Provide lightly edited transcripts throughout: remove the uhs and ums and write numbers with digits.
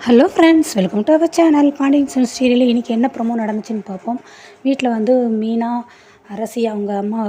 Hello friends, welcome to our channel. Pandian stores சீரியலில் இன்றைக்கி என்ன ப்ரோமோ நடந்துச்சுன்னு பார்ப்போம். வீட்டில் வந்து மீனா, அரசி, அவங்க அம்மா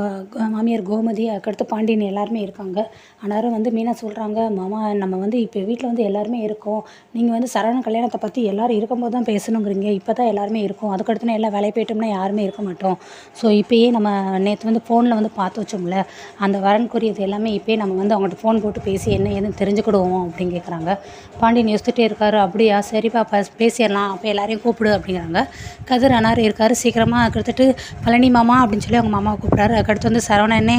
மாமியார் கோமதி, அதுக்கடுத்து பாண்டியன் எல்லாருமே இருக்காங்க. ஆனாலும் வந்து மீனா சொல்கிறாங்க, மாமா நம்ம வந்து இப்போ வீட்டில் வந்து எல்லாருமே இருக்கோம். நீங்கள் வந்து சரவணன் கல்யாணத்தை பற்றி எல்லோரும் இருக்கும்போது தான் பேசணுங்கிறீங்க. இப்போ தான் எல்லாருமே இருக்கோம். அதுக்கடுத்து எல்லாம் வேலையை போயிட்டோம்னா யாருமே இருக்க மாட்டோம். ஸோ இப்போயே நம்ம நேற்று வந்து ஃபோனில் வந்து பார்த்து வச்சோம்ல, அந்த வரன்குரியது எல்லாமே இப்போயே நம்ம வந்து அவங்கள்ட்ட ஃபோன் போட்டு பேசி என்ன ஏதுன்னு தெரிஞ்சுக்கிடுவோம் அப்படின்னு கேட்குறாங்க. பாண்டியன் யோசிச்சுட்டே இருக்காரு. அப்படியா, சரிப்பா பேசிடலாம், அப்போ எல்லாரையும் கூப்பிடு அப்படிங்கிறாங்க. கதிர் அனார் இருக்கார். சீக்கிரமாக அடுத்துட்டு பழனி மாமா அப்படின்னு சொல்லி அவங்க மாமாவை கூப்பிட்றாரு. அதுக்கடுத்து வந்து சரவணனே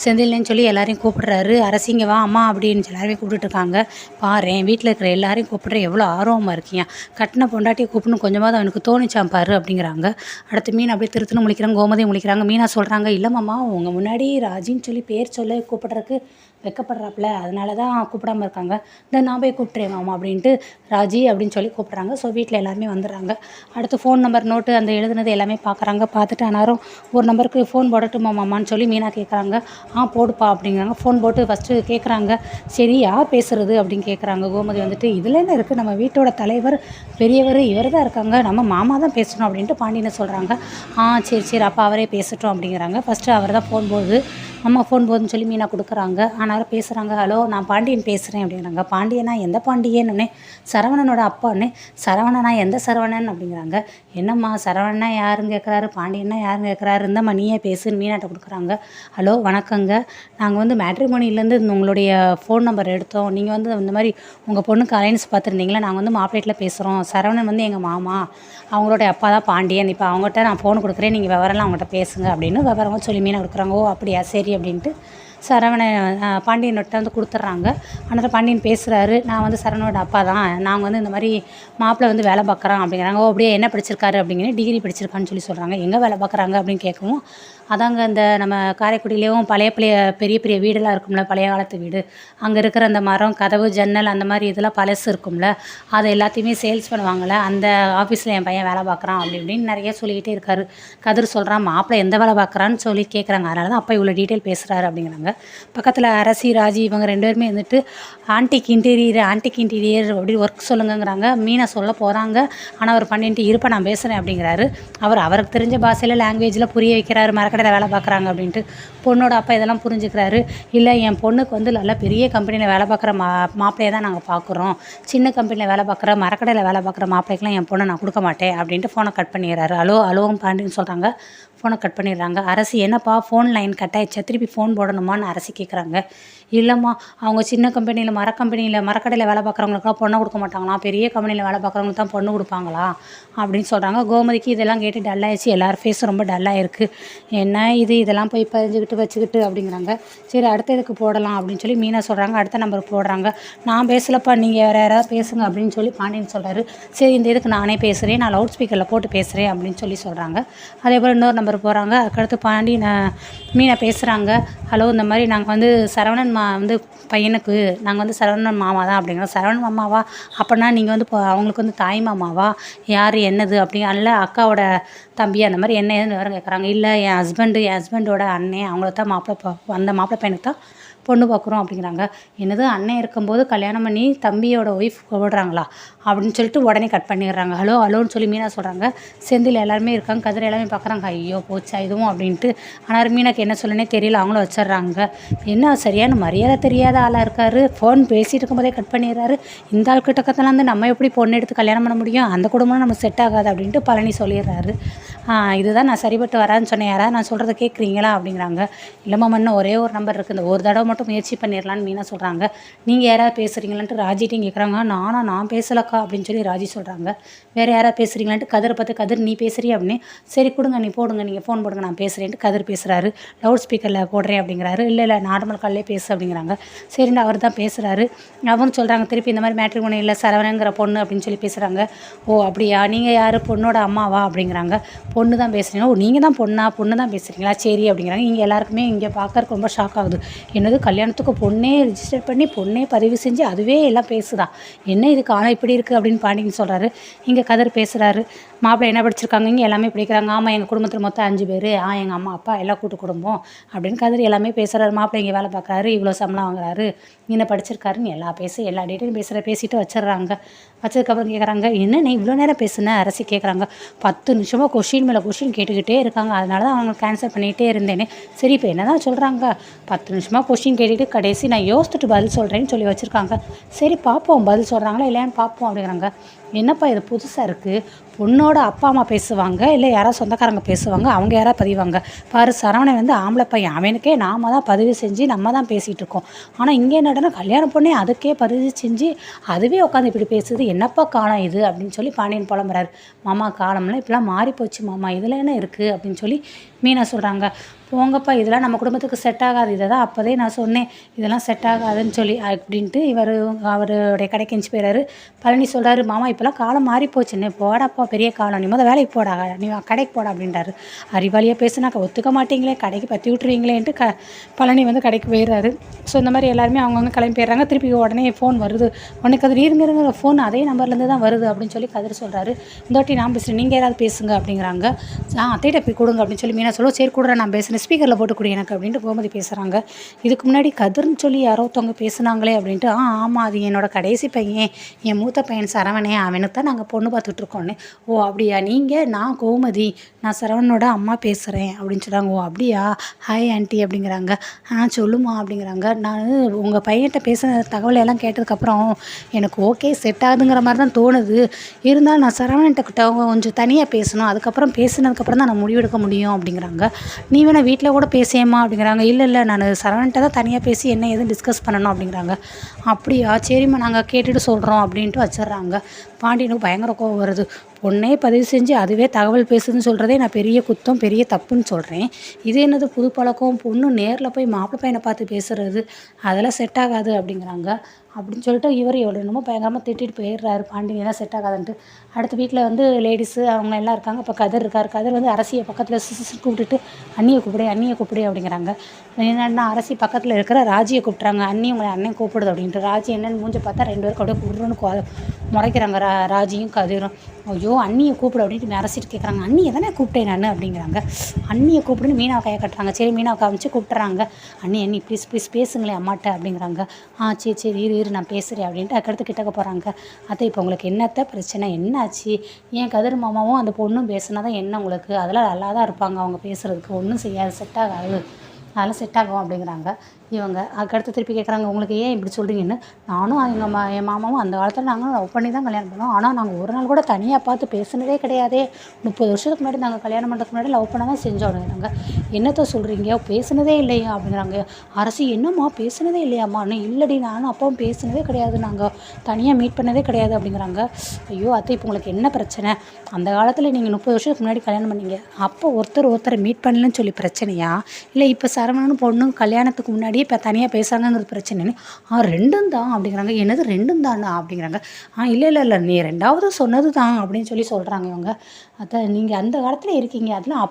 செந்தில்னு சொல்லி எல்லாரையும் கூப்பிட்றாரு. அரசிங்க வா அம்மா அப்படின்னு எல்லாரையும் கூப்பிட்டுருக்காங்க. பாரு, வீட்டில் இருக்கிற எல்லாரையும் கூப்பிட்ற எவ்வளோ ஆர்வமாக இருக்கீங்க. கட்டின பொண்டாட்டியை கூப்பிடணும் கொஞ்சமாவது அவனுக்கு தோணிச்சான் பாரு அப்படிங்கிறாங்க. அடுத்து மீன் அப்படியே திருத்துன்னு முழிக்கிறாங்க. கோமதியும் முழிக்கிறாங்க. மீனா சொல்கிறாங்க, இல்லை மாமா உங்கள் முன்னாடி ராஜின்னு சொல்லி பேர் சொல்ல கூப்பிட்றதுக்கு வெக்கப்படுறாப்புல, அதனால தான் கூப்பிடாமல் இருக்காங்க. இந்த நான் போய் கூப்பிட்றேன் மாமா அப்படின்ட்டு ராஜி அப்படின்னு சொல்லி கூப்பிட்றாங்க. ஸோ வீட்டில் எல்லாருமே வந்துடுறாங்க. அடுத்து ஃபோன் நம்பர் நோட்டு அந்த எழுதுனது எல்லாமே பார்க்குறாங்க. பார்த்துட்டு அனாரும் ஒரு நம்பருக்கு ஃபோன் போடட்டுமா மாமான்னு சொல்லி மீனா கேட்குறாங்க. போடுப்பா அப்படிங்கிறாங்க. ஃபோன் போட்டு ஃபஸ்ட்டு கேட்குறாங்க, சரி யார் பேசுகிறது அப்படின்னு கேட்குறாங்க. கோமதி வந்துட்டு இதில் என்ன இருக்குது, நம்ம வீட்டோட தலைவர் பெரியவர் இவர் தான் இருக்காங்க, நம்ம மாமா தான் பேசணும் அப்படின்ட்டு பாண்டியனை சொல்கிறாங்க. சரி சரி அப்போ அவரே பேசட்டும் அப்படிங்கிறாங்க. ஃபஸ்ட்டு அவர் தான் ஃபோன் போடுது. அம்மா ஃபோன் போதுன்னு சொல்லி மீனா கொடுக்குறாங்க. ஆனாலும் பேசுகிறாங்க. ஹலோ நான் பாண்டியன் பேசுகிறேன் அப்படிங்கிறாங்க. பாண்டியனா எந்த பாண்டியன்னு? சரவணனோட அப்பான்னு. சரவணனா எந்த சரவணன் அப்படிங்கிறாங்க. என்னம்மா சரவணனா யாருன்னு கேட்குறாரு, பாண்டியன்னா யாருன்னு கேட்குறாரு, இந்தம்மா நீயே பேசுன்னு மீனாட்ட கொடுக்குறாங்க. ஹலோ வணக்கங்க, நாங்கள் வந்து மேட்ரிமோனிலேருந்து உங்களுடைய ஃபோன் நம்பர் எடுத்தோம். நீங்கள் வந்து இந்த மாதிரி உங்கள் பொண்ணுக்கு அலைன்ஸ் பார்த்துருந்தீங்களா, நாங்கள் வந்து மாப்பிள்ளைட்டில் பேசுகிறோம். சரவணன் வந்து எங்கள் மாமா, அவங்களோட அப்பா தான் பாண்டியன். இப்போ அவங்ககிட்ட நான் ஃபோன் கொடுக்குறேன், நீங்கள் விவரம்லாம் அவங்ககிட்ட பேசுங்க அப்படின்னு விவரமாக சொல்லி மீனா கொடுக்குறாங்க. அப்படியா சரி அப்படின்ட்டு சரவணன் பாண்டியன்கிட்ட வந்து கொடுத்துட்றாங்க. ஆனால் பாண்டியன் பேசுகிறாரு, நான் வந்து சரவணனோட அப்பா தான், நாங்கள் வந்து இந்த மாதிரி மாப்பிள்ளை வந்து வேலை பார்க்குறோம் அப்படிங்கிறாங்க. அப்படியே என்ன படிச்சிருக்காரு அப்படிங்கிற டிகிரி படிச்சிருக்கான்னு சொல்லி சொல்கிறாங்க. எங்கே வேலை பார்க்குறாங்க அப்படின்னு கேட்கவும், அதாங்க இந்த நம்ம காரைக்குடியிலேயும் பழைய பெரிய பெரிய வீடெல்லாம் இருக்கும்ல, பழைய காலத்து வீடு, அங்கே இருக்கிற அந்த மரம் கதவு ஜன்னல் அந்த மாதிரி இதெல்லாம் பழசு இருக்கும்ல, அதை எல்லாத்தையுமே சேல்ஸ் பண்ணுவாங்கள்ல, அந்த ஆஃபீஸில் என் பையன் வேலை பார்க்குறான் அப்படி இப்படின்னு நிறைய சொல்லிக்கிட்டே இருக்காரு. கதிர் சொல்கிறான், மாப்பிள்ளை எந்த வேலை பார்க்குறான்னு சொல்லி கேட்குறாங்க. அதனால தான் அப்பா இவ்வளோ டீட்டெயில் பேசுகிறாரு அப்படிங்கிறாங்க. பக்கத்தில் அரசி ராஜி இவங்க 2 பேருமே இருந்துட்டு ஆன்டிக் இன்டீரியர் அப்படி ஒர்க் சொல்லுங்கிறாங்க. மீனை சொல்ல போகிறாங்க. ஆனால் அவர் பண்ணிட்டு இருப்ப நான் பேசுகிறேன் அப்படிங்கிறாரு. அவருக்கு தெரிஞ்ச பாஷையில் லாங்குவேஜில் புரிய வைக்கிறாரு, மரக்கடையில் வேலை பார்க்குறாங்க அப்படின்ட்டு. பொண்ணோட அப்பா இதெல்லாம் புரிஞ்சுக்கிறாரு. இல்லை என் பொண்ணுக்கு வந்து நல்லா பெரிய கம்பெனியில் வேலை பார்க்குற மாப்பிள்ளையை தான் நாங்கள் பார்க்குறோம், சின்ன கம்பெனியில் வேலை பார்க்குற மரக்கடையில் வேலை பார்க்குற மாப்பிள்ளைக்கெலாம் என் பொண்ணை நான் கொடுக்க மாட்டேன் அப்படின்ட்டு ஃபோனை கட் பண்ணிடுறாரு. அலோவும் பாண்டின்னு சொல்கிறாங்க. ஃபோனை கட் பண்ணிடுறாங்க. அரசி என்னப்பா ஃபோன் லைன் கட் ஆகிடுச்சா, திருப்பி ஃபோன் போடணுமான்னு அரசி கேட்குறாங்க. இல்லைம்மா, அவங்க சின்ன கம்பெனியில் மரக்கடையில் வேலை பார்க்குறவங்களுக்குலாம் பொண்ணை கொடுக்க மாட்டாங்களாம், பெரிய கம்பெனியில் வேலை பார்க்குறவங்களுக்கு தான் பொண்ணு கொடுப்பாங்களா அப்படின்னு சொல்கிறாங்க. கோமதிக்கு இதெல்லாம் கேட்டு டல்லாகிடுச்சு. எல்லார் ஃபேஸும் ரொம்ப டல்லாக இருக்குது. என்ன இதெல்லாம் போய் பதிஞ்சுக்கிட்டு வச்சுக்கிட்டு அப்படிங்கிறாங்க. சரி அடுத்த இதுக்கு போடலாம் அப்படின்னு சொல்லி மீனா சொல்கிறாங்க. அடுத்த நம்பருக்கு போடுறாங்க. நான் பேசலப்பா, நீங்கள் வேறு யாராவது பேசுங்க அப்படின்னு சொல்லி பாண்டியன் சொல்கிறாரு. சரி இந்த இதுக்கு நானே பேசுகிறேன், நான் லவுட் ஸ்பீக்கரில் போட்டு பேசுகிறேன் அப்படின்னு சொல்லி சொல்கிறாங்க. அதே போல் இன்னொரு நம்பர் போகிறாங்க. அதுக்கடுத்து மீனா பேசுகிறாங்க. ஹலோ இந்த மாதிரி நாங்கள் வந்து சரவணன் வந்து பையனுக்கு நாங்கள் வந்து சரவணன் மாமா தான் அப்படிங்கிறோம். சரவணன் மாமாவா, அப்போனா நீங்கள் வந்து இப்போ அவங்களுக்கு வந்து தாய் மாமாவா, யார் என்னது அப்படிங்க, அல்ல அக்காவோட தம்பி அந்த மாதிரி என்ன ஏதுன்னு விவரம் கேட்குறாங்க. இல்லை என் ஹஸ்பண்டோட அண்ணன், அவங்கள தான் அந்த மாப்பிள்ளை பையனுக்கு தான் பொண்ணு பார்க்குறோம் அப்படிங்கிறாங்க. என்னது அண்ணன் இருக்கும்போது கல்யாணம் பண்ணி தம்பியோட ஒய்ஃப் போடுறாங்களா அப்படின்னு சொல்லிட்டு உடனே கட் பண்ணிடுறாங்க. ஹலோன்னு சொல்லி மீனா சொல்கிறாங்க. செந்தில் எல்லாருமே இருக்காங்க. கதிர் எல்லாமே பார்க்குறாங்க. ஐயோ போச்சா இதுவும் அப்படின்ட்டு. ஆனால் மீனாக்கு என்ன சொல்லனே தெரியல, அவங்களும் வச்சிட்றாங்க. என்ன சரியான மரியாதை தெரியாத ஆளாக இருக்கார், ஃபோன் பேசிகிட்டு இருக்கும்போதே கட் பண்ணிடுறாரு. இந்த ஆள்கிட்டக்கத்தில் வந்து நம்ம எப்படி பொண்ணு எடுத்து கல்யாணம் பண்ண முடியும், அந்த குடும்பம் நம்ம செட் ஆகாது அப்படின்ட்டு பழனி சொல்லிடுறாரு. இதுதான் நான் சரிப்பட்டு வரான்னு சொன்னேன், யாராவது நான் சொல்கிறத கேட்குறீங்களா அப்படிங்கிறாங்க. இல்லைம்மா இன்னும் ஒரே ஒரு நம்பர் இருக்குது, இந்த ஒரு தடவை மட்டும் முயற்சி பண்ணிடலான்னு மீனா சொல்கிறாங்க. நீங்கள் யாராவது பேசுகிறீங்களான்ட்டு ராஜிட்டையும் கேட்குறாங்க. நான் பேசலக்கா அப்படின்னு சொல்லி ராஜி சொல்கிறாங்க. வேறு யாராவது பேசுகிறீங்களான்ட்டு கதிரை பார்த்து, கதிர் நீ பேசுகிறீ அப்படின்னு. சரி கொடுங்க, நீ போடுங்க, நீங்கள் ஃபோன் போடுங்க, நான் பேசுகிறேன்ட்டு கதிர் பேசுகிறாரு. லவுட் ஸ்பீக்கரில் போடுறேன் அப்படிங்கிறாரு. இல்லை நார்மல் கால்லே பேசு அப்படிங்கிறாங்க. சரின்னு அவர் தான் பேசுகிறாரு. அவரும் சொல்கிறாங்க திருப்பி இந்த மாதிரி மேட்ரிமோனியில் சரவணங்கிற பொண்ணு அப்படின்னு சொல்லி பேசுகிறாங்க. ஓ அப்படியா, நீங்கள் யார், பொண்ணோட அம்மாவா அப்படிங்கிறாங்க. பொண்ணு தான் பேசுகிறீங்களா? ஓ நீங்கள் தான் பொண்ணு தான் பேசுகிறீங்களா? சரி அப்படிங்கிறாங்க. இங்கே எல்லாருக்குமே இங்கே பார்க்கறக்கு ரொம்ப ஷாக் ஆகுது. என்னது கல்யாணத்துக்கு பொண்ணே ரிஜிஸ்டர் பண்ணி பொண்ணே பதிவு செஞ்சு அதுவே எல்லாம் பேசுதா? என்ன இது காலம் இப்படி இருக்குது அப்படின்னு பாண்டியன் சொல்கிறாரு. இங்கே கதிர் பேசுகிறாரு. மாப்பிள்ளை என்ன படிச்சிருக்காங்க? இங்கே எல்லாமே படிக்கிறாங்க. ஆமாம் எங்கள் குடும்பத்தில் மொத்தம் 5 பேர். எங்கள் அம்மா அப்பா எல்லாம் கூட்டு குடும்பம் அப்படின்னு கதிர் எல்லாமே பேசுகிறாரு. மாப்பிள்ளை இங்கே வேலை பார்க்குறாரு, இவ்வளோ சம்பளம் வாங்குறாரு, என்ன படிச்சிருக்காருன்னு எல்லா டீட்டெயிலும் பேசிட்டு வச்சிடுறாங்க. வச்சதுக்கப்புறம் கேட்குறாங்க, என்ன நீ இவ்வளோ நேரம் பேசுன? அரசி கேட்குறாங்க. 10 நிமிஷமாக கொஷின் மேலே கொஷின் கேட்டுக்கிட்டே இருக்காங்க, அதனால தான் அவங்க கேன்சல் பண்ணிகிட்டே இருந்தேனே. சரி இப்போ என்ன தான் சொல்கிறாங்க? 10 நிமிஷமாக கொஷின் கேட்டுட்டு கடைசி நான் யோசிச்சுட்டு பதில் சொல்கிறேன்னு சொல்லி வச்சுருக்காங்க. சரி பார்ப்போம் பதில் சொல்கிறாங்களா இல்லையான்னு பார்ப்போம் அப்படிங்கிறாங்க. என்னப்பா இது புதுசாக இருக்குது? பொண்ணோட அப்பா அம்மா பேசுவாங்க, இல்லை யாராவது சொந்தக்காரங்க பேசுவாங்க, அவங்க யாராவது பதிவாங்க. பாரு சரவணன் வந்து ஆம்பளை பையன், அவனுக்கே நாம தான் பதிவு செஞ்சு நம்ம தான் பேசிகிட்டு இருக்கோம். ஆனால் இங்கே என்னடனா கல்யாணம் பொண்ணே அதுக்கே பதிவு செஞ்சு அதுவே உட்காந்து இப்படி பேசுது, என்னப்பா காலம் இது அப்படின்னு சொல்லி பாண்டியன் புலம்புறாரு. மாமா காலம்லாம் இப்படிலாம் மாறி போச்சு மாமா, இதில் என்ன இருக்குது அப்படின்னு சொல்லி மீனா சொல்கிறாங்க. போங்கப்பா இதெல்லாம் நம்ம குடும்பத்துக்கு செட் ஆகாது, இதை தான் அப்போதே நான் சொன்னேன் இதெல்லாம் செட் ஆகாதுன்னு சொல்லி அப்படின்ட்டு அவருடைய கடைக்கு எஞ்சி போயிறாரு. பழனி சொல்கிறாரு, மாமா இப்போலாம் காலம் மாறி போச்சுன்னு, போடாப்பா பெரிய காலம், நீ வேலைக்கு போடா, நீ கடைக்கு போடா அப்படின்றாரு. அறிவாளியாக பேசுனாக்க ஒத்துக்க மாட்டீங்களே, கடைக்கு பற்றி விட்டுருவீங்களேன்ட்டு பழனி வந்து கடைக்கு போயிடுறாரு. ஸோ இந்த மாதிரி எல்லாருமே அவங்கவுங்க கிளம்பி போயிடுறாங்க. திருப்பி உடனே ஃபோன் வருது. உடனே கதிர் இருங்கிற ஃபோன் அதே நம்பர்லேருந்து தான் வருது அப்படின்னு சொல்லி கதிர் சொல்கிறாரு. இந்த வாட்டி நான் பேசுகிறேன், நீங்கள் யாராவது பேசுங்க அப்படிங்கிறாங்க. அத்தைகிட்ட போய் கொடுங்க அப்படின்னு சொல்லி மீனா சொல்லுவோம். சரி கொடுறேன் நான் பேசுகிறேன், ஸ்பீக்கரில் போட்டு கொடு எனக்கு அப்படின்ட்டு கோமதி பேசுகிறாங்க. இதுக்கு முன்னாடி கதிர்னு சொல்லி யாரோ ஒருத்தவங்க பேசுனாங்களே அப்படின்ட்டு, ஆமாம் அது என்னோட கடைசி பையன், என் மூத்த பையன் சரவணே, அவனுக்கு தான் நாங்கள் பொண்ணு பார்த்துட்ருக்கோன்னு. ஓ அப்படியா, நான் கோமதி, நான் சரவணனோட அம்மா பேசுகிறேன் அப்படின்னு சொல்கிறாங்க. ஓ அப்படியா, ஹாய் ஆண்டி அப்படிங்கிறாங்க. சொல்லுமா அப்படிங்கிறாங்க. நான் உங்கள் பையன்கிட்ட பேசுகிற தகவல் எல்லாம் கேட்டதுக்கப்புறம் எனக்கு ஓகே செட் ஆகுதுங்கிற மாதிரி தான் தோணுது. இருந்தாலும் நான் சரவணன்கிட்ட கொஞ்சம் தனியாக பேசணும், அதுக்கப்புறம் பேசினதுக்கப்புறம் தான் நான் முடிவெடுக்க முடியும் அப்படிங்கிறாங்க. நீ வேணா வீட்டில் கூட பேசேம்மா அப்படிங்கிறாங்க. இல்லை நான் சரவணன்கிட்ட தான் தனியாக பேசி என்ன எதுவும் டிஸ்கஸ் பண்ணணும் அப்படிங்கிறாங்க. அப்படியா சரிம்மா நாங்கள் கேட்டுட்டு சொல்கிறோம் அப்படின்ட்டு வச்சிடுறாங்க. பாண்டியனுக்கு பயங்கர கோவம் வருது. பொண்ணே பதிவு செஞ்சு அதுவே தகவல் பேசுதுன்னு சொல்கிறதே நான் பெரிய குத்தம் பெரிய தப்புன்னு சொல்கிறேன். இது என்னது புது பழக்கம், பொண்ணு நேரில் போய் மாப்பிள்ளை பையனை பார்த்து பேசுகிறது, அதெல்லாம் செட் ஆகாது அப்படிங்கிறாங்க. அப்படின்னு சொல்லிட்டு இவர் எவ்வளோ என்னமோ பயங்கரமாக திட்டிட்டு போயிடுறாரு. பாண்டியன் எல்லாம் செட் ஆகாதுன்ட்டு. அடுத்த வீட்டில் வந்து லேடிஸு அவங்க எல்லாம் இருக்காங்க. இப்போ கதிர் இருக்கார். கதிர் வந்து அரசியை பக்கத்தில் கூப்பிட்டுட்டு அண்ணியை கூப்பிடு அப்படிங்கிறாங்க. என்னென்னா அரசி பக்கத்தில் இருக்கிற ராஜியை கூப்பிட்றாங்க. உங்களை அண்ணன் கூப்பிடுது அப்படின்ட்டு. ராஜி என்னென்னு மூஞ்சி பார்த்தா 2 பேருக்கு அப்படியே குடுன்னு முறைக்கிறாங்க. ராஜியும் கதிரும். ஐயோ அண்ணியை கூப்பிடு அப்படின்ட்டு அரசிட்டு கேட்குறாங்க. அண்ணியை தானே கூப்பிட்டேன் நான் அப்படிங்கிறாங்க. அண்ணியை கூப்பிடுன்னு மீனாவை கையை கட்டுறாங்க. சரி மீனாவை காமிச்சு கூப்பிட்றாங்க. அண்ணி ப்ளீஸ் பேசுங்களேன் அம்மாட்ட அப்படிங்கிறாங்க. சரி இரு நான் பேசுகிறேன் அப்படின்ட்டு அதுக்கடுத்து கிட்டக்க போகிறாங்க. அத்தை இப்போ உங்களுக்கு என்னத்த பிரச்சனை, என்னாச்சு? ஏன் கதிர் மாமாவும் அந்த பொண்ணும் பேசுனா தான் என்ன உங்களுக்கு? அதெல்லாம் நல்லா தான் இருப்பாங்க, அவங்க பேசுகிறதுக்கு ஒன்றும் செய்யாது, செட் ஆகாது, அதெல்லாம் செட் ஆகும் அப்படிங்கிறாங்க இவங்க. அதுக்கடுத்து திருப்பி கேட்குறாங்க, உங்களுக்கு ஏன் இப்படி சொல்கிறீங்கன்னு. நானும் என் மாமாவும் அந்த காலத்தில் நாங்கள் லவ் பண்ணி தான் கல்யாணம் பண்ணோம். ஆனால் நாங்கள் ஒரு நாள் கூட தனியாக பார்த்து பேசுனதே கிடையாதே. 30 வருஷத்துக்கு முன்னாடி நாங்கள் கல்யாணம் பண்ணுறதுக்கு முன்னாடி லவ் பண்ண தான் செஞ்சோம் அப்படிங்கிறாங்க. என்னத்தை சொல்கிறீங்க, பேசுனதே இல்லையா அப்படிங்கிறாங்க. அரசி என்னம்மா பேசுனதே இல்லையாம்மா? இல்லடி நானும் அப்பாவும் பேசுனதே கிடையாது, நாங்கள் தனியாக மீட் பண்ணதே கிடையாது அப்படிங்கிறாங்க. ஐயோ அத்தை இப்போ உங்களுக்கு என்ன பிரச்சனை? அந்த காலத்தில் நீங்கள் 30 வருஷத்துக்கு முன்னாடி கல்யாணம் பண்ணீங்க, அப்போ ஒருத்தரை மீட் பண்ணலன்னு சொல்லி பிரச்சனையா? இல்லை இப்போ சரவணனும் பொண்ணும் கல்யாணத்துக்கு முன்னாடி இப்போ தனியாக பேசுகிறாங்கிறது பிரச்சனைன்னு. ரெண்டும் தான் அப்படிங்கிறாங்க. என்னது ரெண்டும் தானா அப்படிங்கிறாங்க. இல்லை நீ 2வது சொன்னது தான் அப்படின்னு சொல்லி சொல்கிறாங்க இவங்க. அதை நீங்கள் அந்த காலத்தில் இருக்கீங்க, அதெல்லாம்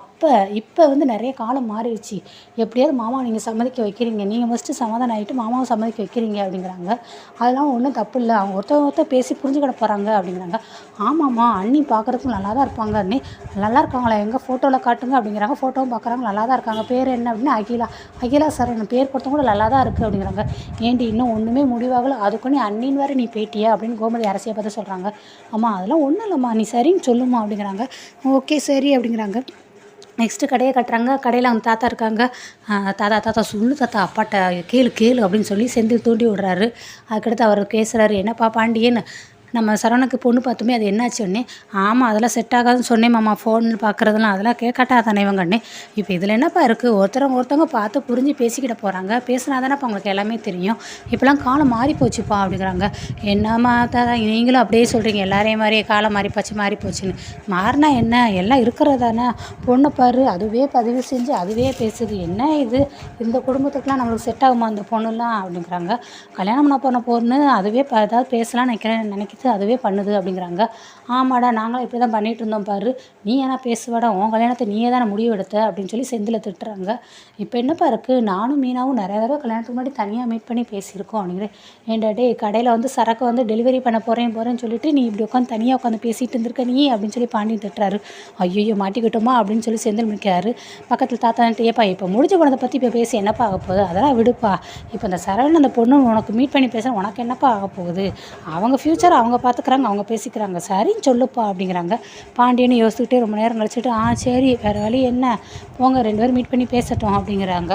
இப்போ வந்து நிறைய காலம் மாறிடுச்சு. எப்படியாவது மாமா நீங்கள் சம்மதிக்க வைக்கிறீங்க, நீங்கள் ஃபஸ்ட்டு சமாதானம் ஆகிட்டு மாமாவை சம்மதிக்க வைக்கிறீங்க அப்படிங்கிறாங்க. அதெல்லாம் ஒன்றும் தப்பு இல்லை, அவங்க ஒருத்தர் பேசி புரிஞ்சுக்கிட போகிறாங்க அப்படிங்கிறாங்க. ஆமாம்மா அண்ணி பார்க்குறதுக்கு நல்லா தான் இருப்பாங்க, அண்ணி நல்லா இருக்காங்களா, எங்கள் ஃபோட்டோவில் காட்டுங்க அப்படிங்கிறாங்க. ஃபோட்டோவும் பார்க்குறாங்க, நல்லா தான் இருக்காங்க. பேர் என்ன அப்படின்னா அகிலா சார், என்ன பேர் பொறுத்தவங்க கூட நல்லா தான் இருக்குது அப்படிங்கிறாங்க. ஏண்டி இன்னும் ஒன்றுமே முடிவாகலை, அதுக்கு நீ அண்ணின்னு வேறு நீ பேட்டியா அப்படின்னு கோமதி அரசியை பார்த்து சொல்கிறாங்க. அம்மா அதெல்லாம் ஒன்றும் இல்லைம்மா, நீ சரின்னு சொல்லுமா அப்படிங்கிறாங்க. ஓகே சரி அப்படிங்கிறாங்க. நெக்ஸ்ட்டு கடையை கட்டுறாங்க. கடையில் அவங்க தாத்தா இருக்காங்க. தாத்தா சொல்லு தாத்தா அப்பாட்ட கேளு அப்படின்னு சொல்லி செந்தில் தூண்டி விடுறாரு. அதுக்கடுத்து அவர் பேசுகிறாரு. என்னப்பா பாண்டியன், நம்ம சரவணுக்கு பொண்ணு பார்த்துமே அது என்னாச்சு உடனே? ஆமாம் அதெல்லாம் செட் ஆகாதுன்னு சொன்னேன் மாமா, ஃபோன் பார்க்குறதுலாம் அதெல்லாம் கேட்காட்டா தானே இவங்கண்ணே. இப்போ இதில் என்னப்பா இருக்குது, ஒருத்தவங்க பார்த்து புரிஞ்சு பேசிக்கிட்ட போகிறாங்க, பேசினா தானேப்பா உங்களுக்கு எல்லாமே தெரியும். இப்போலாம் காலம் மாறி போச்சுப்பா அப்படிங்கிறாங்க. என்னம்மா தாத்தா நீங்களும் அப்படியே சொல்கிறீங்க, எல்லாரையும் மாதிரியே காலம் மாறி போச்சுன்னு. மாறினா என்ன, எல்லாம் இருக்கிறது தானே. பொண்ணை பாரு அதுவே பதிவு செஞ்சு அதுவே பேசுது, என்ன இது, இந்த குடும்பத்துக்குலாம் நம்மளுக்கு செட் ஆகுமா அந்த பொண்ணுலாம் அப்படிங்கிறாங்க. கல்யாணம் பண்ண பொண்ணு அதுவே ஏதாவது பேசலாம்னு நினைக்கிறேன் நினச்சது அதுவே பண்ணுது அப்படிங்கிறாங்க. ஆமாடா, நாங்களும் இப்படி தான் பண்ணிகிட்டு இருந்தோம் பாரு, நீ ஏன்னா பேசுவாடா, உன் கல்யாணத்தை நீயே தானே முடிவு எடுத்த அப்படின்னு சொல்லி செந்தில் திட்டுறாங்க. இப்போ என்னப்பா இருக்குது, நானும் மீனாவும் நிறைய தடவை கல்யாணத்துக்கு முன்னாடி தனியாக மீட் பண்ணி பேசியிருக்கோம் அப்படிங்கிறேன். ஏன்டா டே, கடையில் வந்து சரக்கு வந்து டெலிவரி பண்ண போகிறேன்னு சொல்லிட்டு நீ இப்படி உட்காந்து தனியாக உட்காந்து பேசிகிட்டு இருந்திருக்க நீ அப்படின்னு சொல்லி பாண்டியன் திட்டுறாரு. ஐயோ மாட்டிக்கிட்டோமா அப்படின்னு சொல்லி செந்தில் நிற்கிறாரு. பக்கத்தில் தாத்தான்ட்டு, ஏப்பா இப்போ முடிஞ்ச போனதை பற்றி இப்போ பேசி என்னப்பா ஆக போகுது, அதெல்லாம் விடுப்பா, இப்போ இந்த சரவணன் அந்த பொண்ணு உனக்கு மீட் பண்ணி பேச உனக்கு என்னப்பா ஆக போகுது, அவங்க ஃப்யூச்சர் அவங்க பார்த்துக்குறாங்க, அவங்க பேசிக்கிறாங்க, சரின்னு சொல்லுப்பா அப்படிங்கிறாங்க. பாண்டியன்னு யோசிச்சுக்கிட்டே ரொம்ப நேரம் கழிச்சுட்டு, சரி வேறு வழி என்ன, போங்க 2 பேரும் மீட் பண்ணி பேசட்டும் அப்படிங்கிறாங்க.